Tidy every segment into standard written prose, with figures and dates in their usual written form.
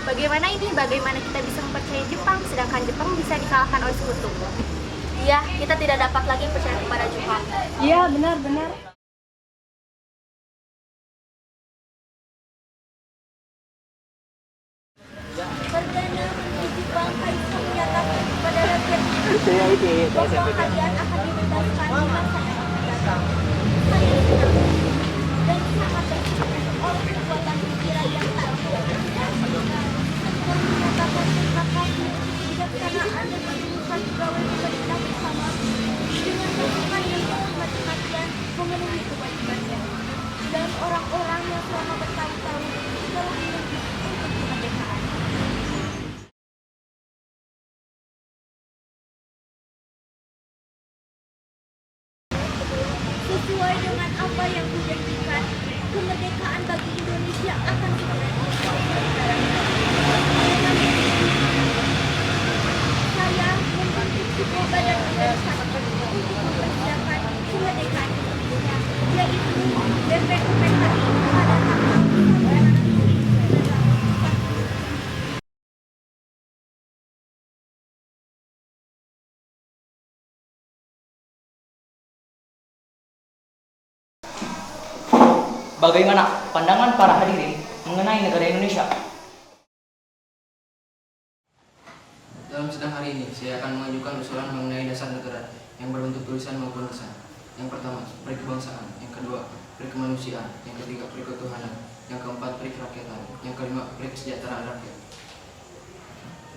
Bagaimana ini? Bagaimana kita bisa mempercayai Jepang, sedangkan Jepang bisa dikalahkan oleh sekutu? Iya, kita tidak dapat lagi percaya kepada Jepang. Iya, benar-benar. Perdana Menteri Jepang Kaisar menyatakan kepada rakyat bahwa kalian akan dibebaskan di masa yang akan datang. Saya senang dan sangat terkejut oleh perbuatan pikiran yang tak terhingga. Saya menyatakan terima kasih kebijaksanaan dan ketulusan pegawai pemerintah bersama dengan melakukan dan mati-matian memenuhi kewajibannya. Dan orang-orang yang selama bertahun-tahun telah menunggu untuk kemerdekaan. Sesuai dengan apa yang dijanjikan, kemerdekaan bagi Indonesia akan segera dilaksanakan. Saya membentuk sebuah badan organisasi untuk mempersiapkan kemerdekaan Indonesia, yaitu BPUPKI pada tanggal 9 Juli 1945. Bagaimana pandangan para hadirin mengenai negara Indonesia? Dalam sidang hari ini, saya akan mengajukan usulan mengenai dasar negara yang berbentuk tulisan maupun lisan. Yang pertama, peri kebangsaan. Yang kedua, peri kemanusiaan. Yang ketiga, peri ketuhanan. Yang keempat, peri kerakyatan. Yang kelima, peri kesejahteraan rakyat.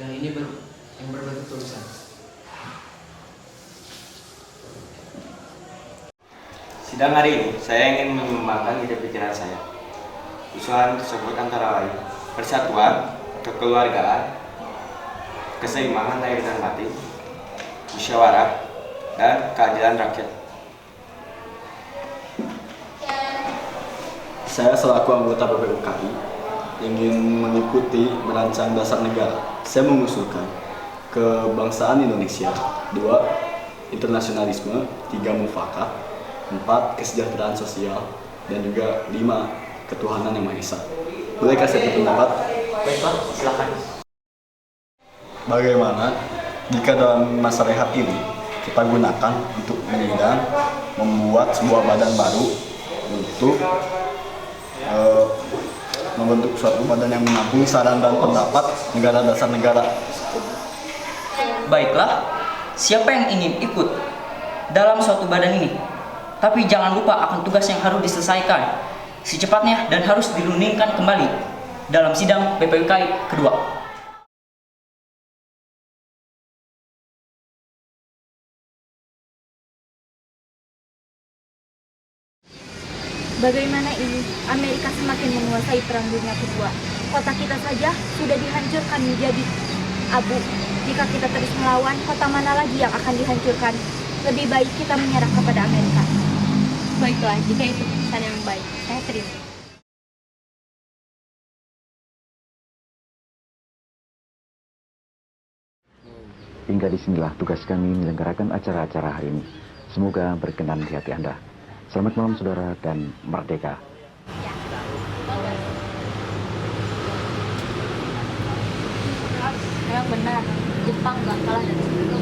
Dan ini yang berbentuk tulisan. Sidang hari ini, saya ingin mengembangkan ide pikiran saya. Usulan tersebut antara lain persatuan, kekeluargaan, keseimbangan lahir dan batin, musyawarah, dan keadilan rakyat. Saya selaku anggota BPUKI ingin mengikuti merancang dasar negara. Saya mengusulkan kebangsaan Indonesia, 2. Internasionalisme, 3. Mufakat, 4. Kesejahteraan sosial, dan juga 5. Ketuhanan yang Maha Esa. Bolehkah saya berpendapat? Baiklah, silakan. Bagaimana jika dalam masa rehat ini kita gunakan untuk menyidang, membuat sebuah badan baru untuk membentuk suatu badan yang menampung saran dan pendapat negara dasar negara. Baiklah, siapa yang ingin ikut dalam suatu badan ini? Tapi jangan lupa akan tugas yang harus diselesaikan secepatnya dan harus dirundingkan kembali dalam sidang BPUKI kedua. Bagaimana ini? Amerika semakin menguasai Perang Dunia Kedua. Kota kita saja sudah dihancurkan menjadi abu. Jika kita terus melawan, kota mana lagi yang akan dihancurkan? Lebih baik kita menyerah kepada Amerika. Baiklah, jika itu keputusan yang baik, saya terima. Hingga disinilah tugas kami menyelenggarakan acara-acara hari ini. Semoga berkenan di hati Anda. Selamat malam saudara dan merdeka. Memang benar, Jepang gak kalah dari sekutu.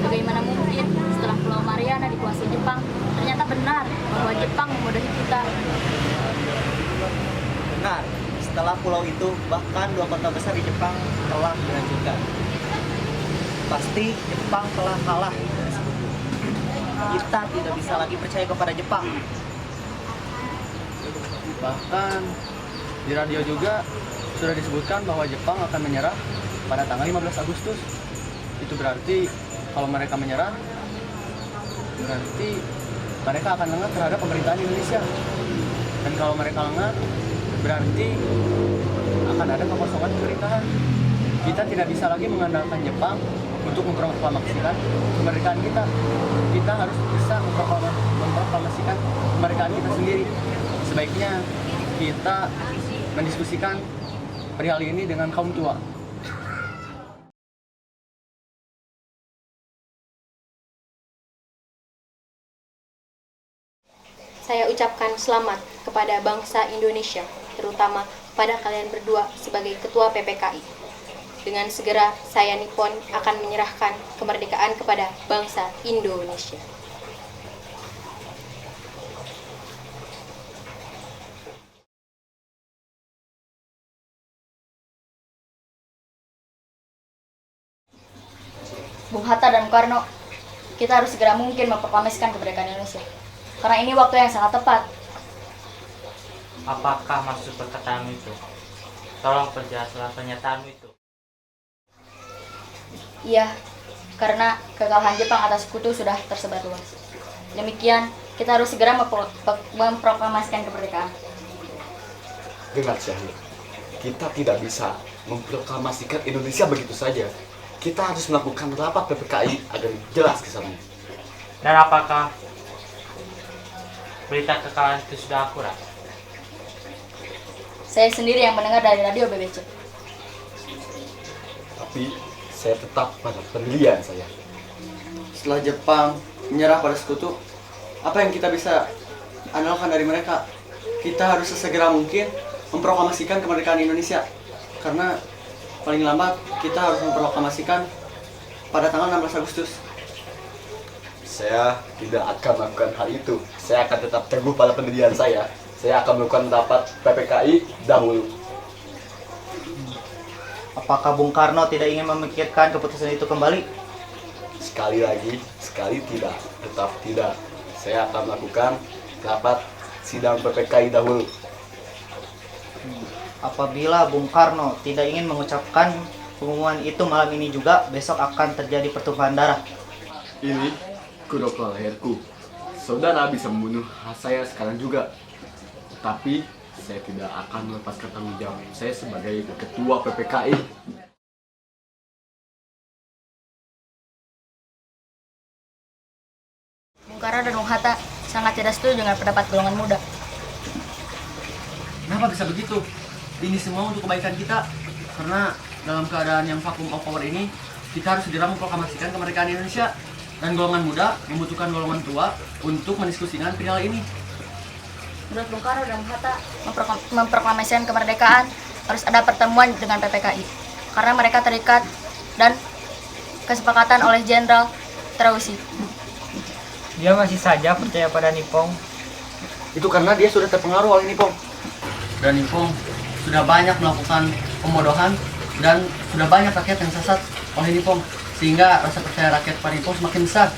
Bagaimana mungkin setelah Pulau Mariana dikuasai Jepang, ternyata benar bahwa Jepang memudahi kita. Benar, setelah pulau itu bahkan 2 kota besar di Jepang telah dihancurkan. Pasti Jepang telah kalah dari sekutu. Kita tidak bisa lagi percaya kepada Jepang. Bahkan di radio juga sudah disebutkan bahwa Jepang akan menyerah pada tanggal 15 Agustus. Itu berarti kalau mereka menyerah, berarti mereka akan lengah terhadap pemerintahan Indonesia. Dan kalau mereka lengah, berarti akan ada kekosongan pemerintahan. Kita tidak bisa lagi mengandalkan Jepang untuk memproklamasikan kemerdekaan kita. Kita harus bisa memproklamasikan kemerdekaan kita sendiri. Sebaiknya kita mendiskusikan perihal ini dengan kaum tua. Saya ucapkan selamat kepada bangsa Indonesia terutama pada kalian berdua sebagai Ketua PPKI. Dengan segera saya Nippon akan menyerahkan kemerdekaan kepada bangsa Indonesia. Bung Hatta dan Bung Karno, kita harus segera mungkin memproklamasikan kemerdekaan Indonesia. Karena ini waktu yang sangat tepat. Apakah maksud perkataan itu? Tolong perjelaslah pernyataanmu itu. Iya, karena kekalahan Jepang atas sekutu sudah tersebar luas. Demikian, kita harus segera memproklamasikan kemerdekaan. Dengar Syahid, kita tidak bisa memproklamasikan Indonesia begitu saja. Kita harus melakukan rapat PPKI agar jelas kesannya. Dan apakah berita kekalahan itu sudah akurat? Saya sendiri yang mendengar dari radio BBC. Tapi saya tetap pada pendirian saya. Setelah Jepang menyerah pada sekutu, apa yang kita bisa andalkan dari mereka? Kita harus sesegera mungkin memproklamasikan kemerdekaan Indonesia. Karena paling lambat kita harus memproklamasikan pada tanggal 16 Agustus. Saya tidak akan melakukan hal itu. Saya akan tetap teguh pada pendirian saya. Saya akan melakukan rapat PPKI dahulu. Apakah Bung Karno tidak ingin memikirkan keputusan itu kembali? Sekali lagi, sekali tidak, tetap tidak. Saya akan melakukan rapat sidang PPKI dahulu. Apabila Bung Karno tidak ingin mengucapkan pengumuman itu malam ini juga, besok akan terjadi pertumpahan darah. Ini kedokteran leherku. Saudara bisa membunuh saya sekarang juga. Tapi saya tidak akan melepaskan tanggung jawab saya sebagai ketua PPKI. Bung Karno dan Bung Hatta sangat tidak setuju dengan pendapat golongan muda. Kenapa bisa begitu? Ini semua untuk kebaikan kita. Karena dalam keadaan yang vacuum of power ini, kita harus segera memproklamasikan kemerdekaan Indonesia. Dan golongan muda membutuhkan golongan tua untuk mendiskusikan perihal ini. Menurut Bung Karno dan Bung Hatta, memproklamasikan kemerdekaan harus ada pertemuan dengan PPKI. Karena mereka terikat dan kesepakatan oleh Jenderal Terauchi. Dia masih saja percaya pada Nippon. Itu karena dia sudah terpengaruh oleh Nippon. Dan Nippon sudah banyak melakukan pemodohan dan sudah banyak rakyat yang sesat oleh Nippon. Sehingga rasa percaya rakyat pada Nippon semakin besar.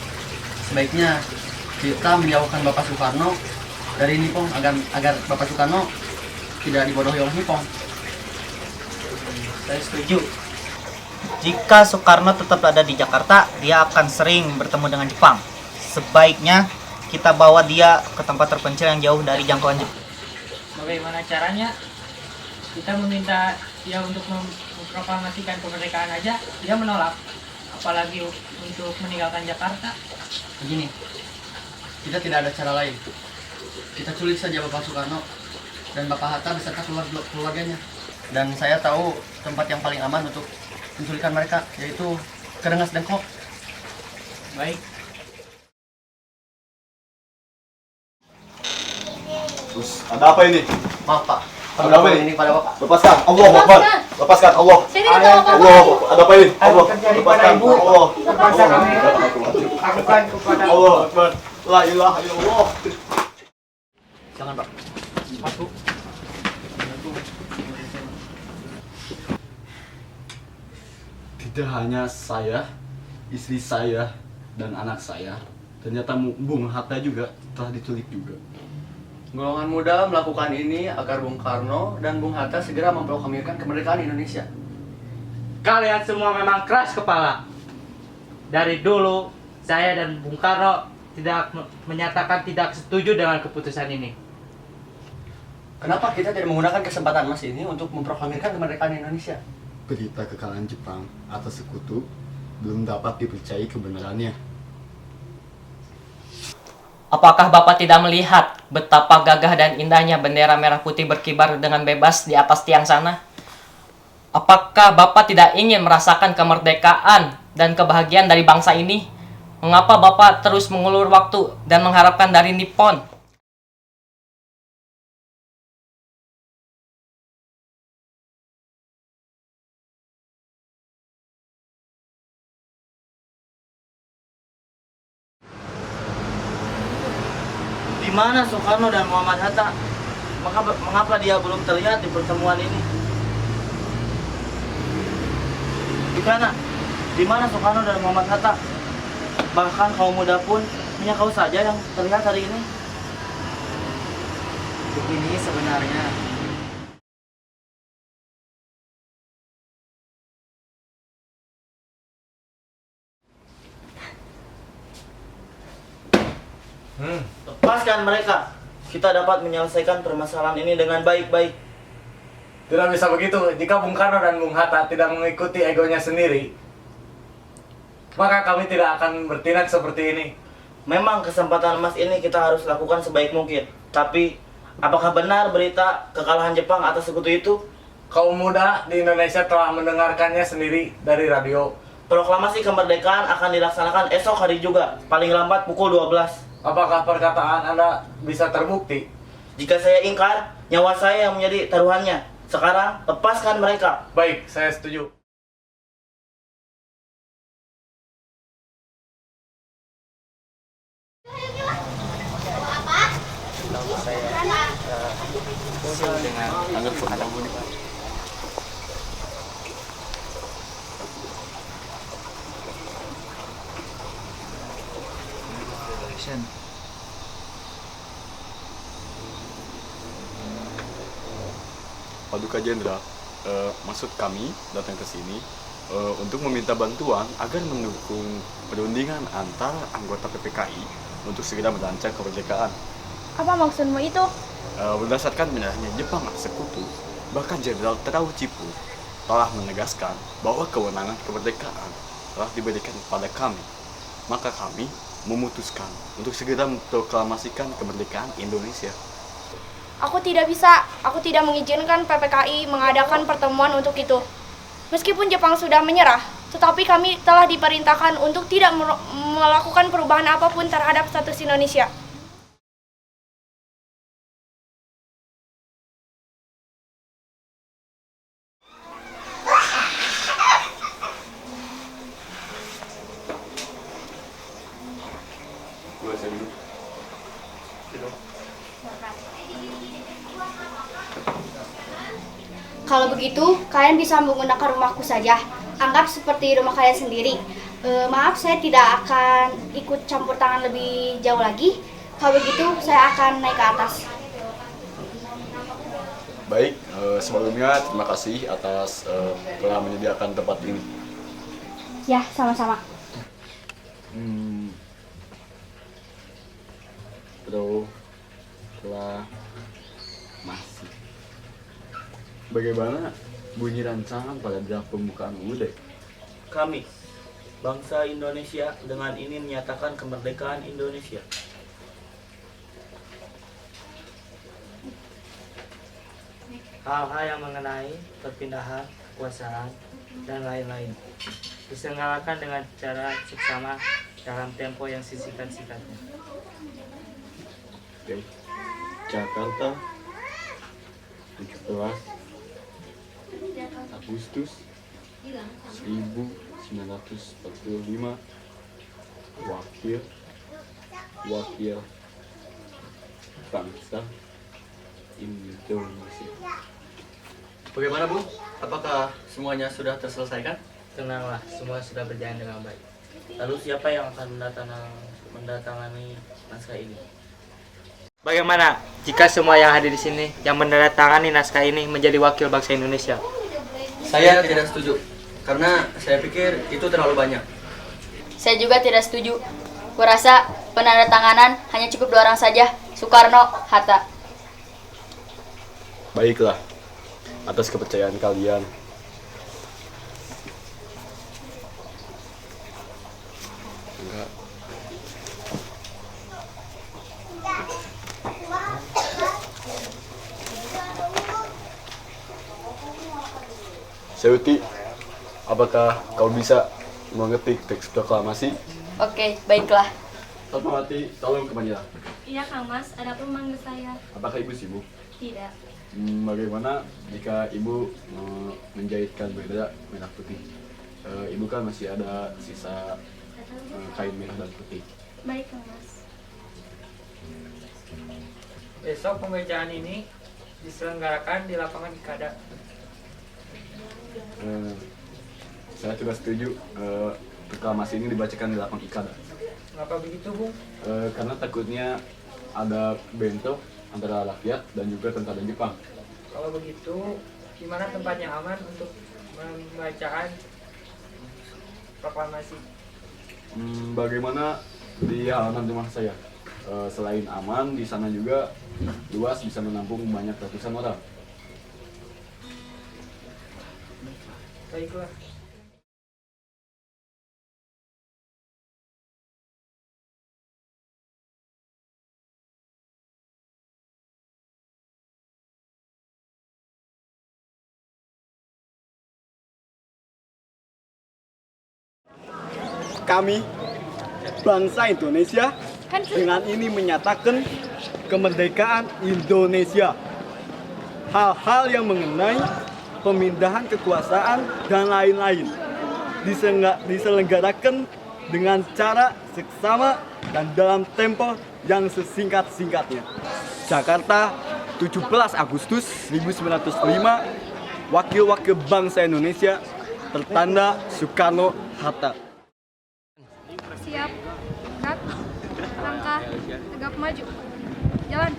Sebaiknya kita menjauhkan Bapak Soekarno dari Nippon agar Bapak Soekarno tidak dibodohi oleh Nippon. Saya setuju. Jika Soekarno tetap ada di Jakarta, dia akan sering bertemu dengan Jepang. Sebaiknya kita bawa dia ke tempat terpencil yang jauh dari jangkauan Jepang. Bagaimana caranya? Kita meminta dia untuk memproklamasikan kemerdekaan aja, dia menolak. Apalagi untuk meninggalkan Jakarta. Begini, kita tidak ada cara lain. Kita culik saja Bapak Soekarno dan Bapak Hatta beserta keluarganya. Dan saya tahu tempat yang paling aman untuk menculikan mereka, yaitu Kerengas Dengklok. Baik. Terus ada apa ini? Maaf Pak, Ada apa ini? pada Bapak. Lepaskan, Allah Akbar. Lepaskan, Allah. Saya tidak tahu apa-apa. Allah, ada apa ini? Allah, terjadi pada lepaskan, ibu. Allah. Lepaskan kami. Lakukan kepada Allah Akbar. La ilaha illallah. Jangan Pak. Satu. Tidak hanya saya, istri saya, dan anak saya, ternyata Bung Hatta juga telah diculik juga. Golongan muda melakukan ini agar Bung Karno dan Bung Hatta segera memproklamirkan kemerdekaan Indonesia. Kalian semua memang keras kepala. Dari dulu, saya dan Bung Karno tidak menyatakan tidak setuju dengan keputusan ini. Kenapa kita tidak menggunakan kesempatan emas ini untuk memproklamirkan kemerdekaan Indonesia? Berita kekalahan Jepang atas sekutu belum dapat dipercayai kebenarannya. Apakah Bapak tidak melihat betapa gagah dan indahnya bendera merah putih berkibar dengan bebas di atas tiang sana? Apakah Bapak tidak ingin merasakan kemerdekaan dan kebahagiaan dari bangsa ini? Mengapa Bapak terus mengulur waktu dan mengharapkan dari Nippon? Di mana Soekarno dan Muhammad Hatta? Mengapa dia belum terlihat di pertemuan ini? Di mana Soekarno dan Muhammad Hatta? Bahkan kaum muda pun hanya kau saja yang terlihat hari ini. Begini sebenarnya. Lepaskan mereka. Kita dapat menyelesaikan permasalahan ini dengan baik-baik. Tidak bisa begitu. Jika Bung Karno dan Bung Hatta tidak mengikuti egonya sendiri, maka kami tidak akan bertindak seperti ini. Memang kesempatan emas ini kita harus lakukan sebaik mungkin. Tapi, apakah benar berita kekalahan Jepang atas sekutu itu? Kaum muda di Indonesia telah mendengarkannya sendiri dari radio. Proklamasi kemerdekaan akan dilaksanakan esok hari juga, paling lambat pukul 12. Apakah perkataan Anda bisa terbukti? Jika saya ingkar, nyawa saya yang menjadi taruhannya. Sekarang, lepaskan mereka. Baik, saya setuju. Dengan anggap pengadang Paduka Jenderal, maksud kami datang ke sini untuk meminta bantuan agar mendukung perundingan antara anggota PPKI untuk segera merancang kemerdekaan. Apa maksudmu itu? Berdasarkan menyerahnya Jepang atas sekutu, bahkan Jenderal Terau Cipu telah menegaskan bahwa kewenangan kemerdekaan telah diberikan kepada kami. Maka kami memutuskan untuk segera memproklamasikan kemerdekaan Indonesia. Aku tidak mengizinkan PPKI mengadakan pertemuan untuk itu. Meskipun Jepang sudah menyerah, tetapi kami telah diperintahkan untuk tidak melakukan perubahan apapun terhadap status Indonesia. Kalau begitu, kalian bisa menggunakan rumahku saja. Anggap seperti rumah kalian sendiri. Maaf, saya tidak akan ikut campur tangan lebih jauh lagi. Kalau begitu, saya akan naik ke atas. Baik, sebelumnya terima kasih atas telah menyediakan tempat ini. Ya, sama-sama. Masih. Bagaimana bunyi rancangan pada draft pembukaan UUD? Kami, bangsa Indonesia, dengan ini menyatakan kemerdekaan Indonesia. Hal-hal yang mengenai perpindahan kekuasaan dan lain-lain diselenggarakan dengan cara seksama dalam tempo yang singkat-singkatnya. Oke. Jakarta 17 Agustus 1945. Wakil bangsa Indonesia. Bagaimana, Bu? Apakah semuanya sudah terselesaikan? Tenanglah, semua sudah berjalan dengan baik. Lalu siapa yang akan mendatangani naskah ini? Bagaimana jika semua yang hadir di sini yang menandatangani naskah ini menjadi wakil bangsa Indonesia? Saya tidak setuju, karena saya pikir itu terlalu banyak. Saya juga tidak setuju. Kurasa penandatanganan hanya cukup 2 orang saja, Soekarno, Hatta. Baiklah, atas kepercayaan kalian. Enggak. Seuti, apakah kau bisa mengetik teks proklamasi? Oke, baiklah. Fatmawati, tolong ke Manila. Iya Kang Mas, ada apa memanggil saya? Apakah ibu sibuk? Tidak. Bagaimana jika ibu menjahitkan bendera merah putih? Ibu kan masih ada sisa kain merah dan putih. Baik Kang Mas. Besok pembacaan ini diselenggarakan di lapangan Ikada. Saya juga setuju proklamasi ini dibacakan di lapangan Ikada. Mengapa begitu, Bung? Karena takutnya ada bentrok antara rakyat dan juga tentara Jepang. Kalau begitu, di mana tempat yang aman untuk pembacaan proklamasi? Bagaimana di halaman rumah saya? Selain aman, di sana juga luas, bisa menampung banyak ratusan orang. Baiklah. Kami, bangsa Indonesia, dengan ini menyatakan kemerdekaan Indonesia. Hal-hal yang mengenai pemindahan kekuasaan dan lain-lain diselenggarakan dengan cara seksama dan dalam tempo yang sesingkat-singkatnya. Jakarta, 17 Agustus 1905, Wakil-wakil bangsa Indonesia, tertanda Soekarno-Hatta. Siap, gerak, langkah, tegap maju, jalan.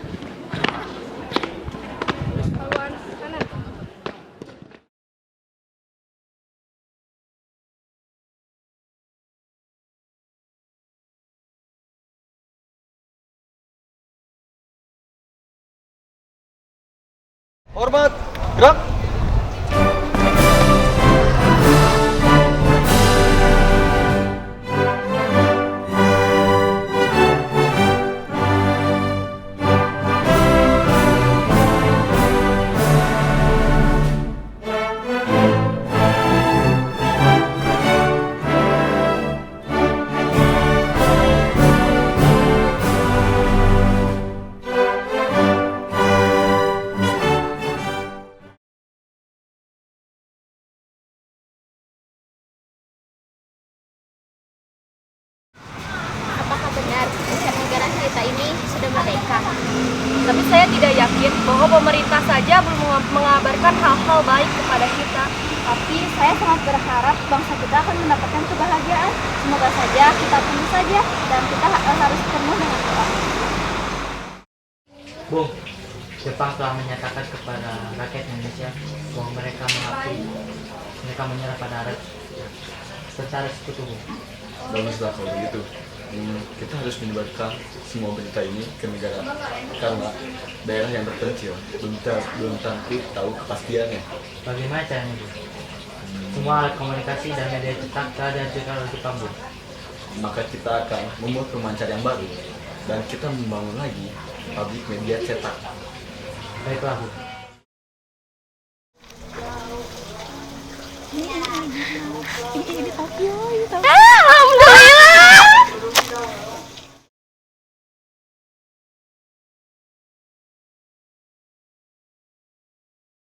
Haluan kanan. Hormat, gerak. Apakah benar negara kita ini sudah merdeka? Tapi saya tidak yakin bahwa pemerintah saja belum mengabarkan hal-hal baik kepada kita. Tapi saya sangat berharap bangsa kita akan mendapatkan kebahagiaan. Semoga saja kita tunggu saja dan kita harus penuh dengan doa. Bung, Jepang telah menyatakan kepada rakyat Indonesia bahwa mereka mengakui mereka menyerah pada rakyat secara sekutu, Bung. Baguslah kalau begitu. Kita harus menyebarkan semua berita ini ke negara karena daerah yang terpencil belum tentu tahu kepastiannya. Bagaimana caranya, Bung? Semua alat komunikasi dan media cetak telah dihancurkan oleh Jepang, Bung. Maka kita akan membuat pemancar yang baru dan kita membangun lagi pabrik media cetak. Baiklah, Bung. Alhamdulillah.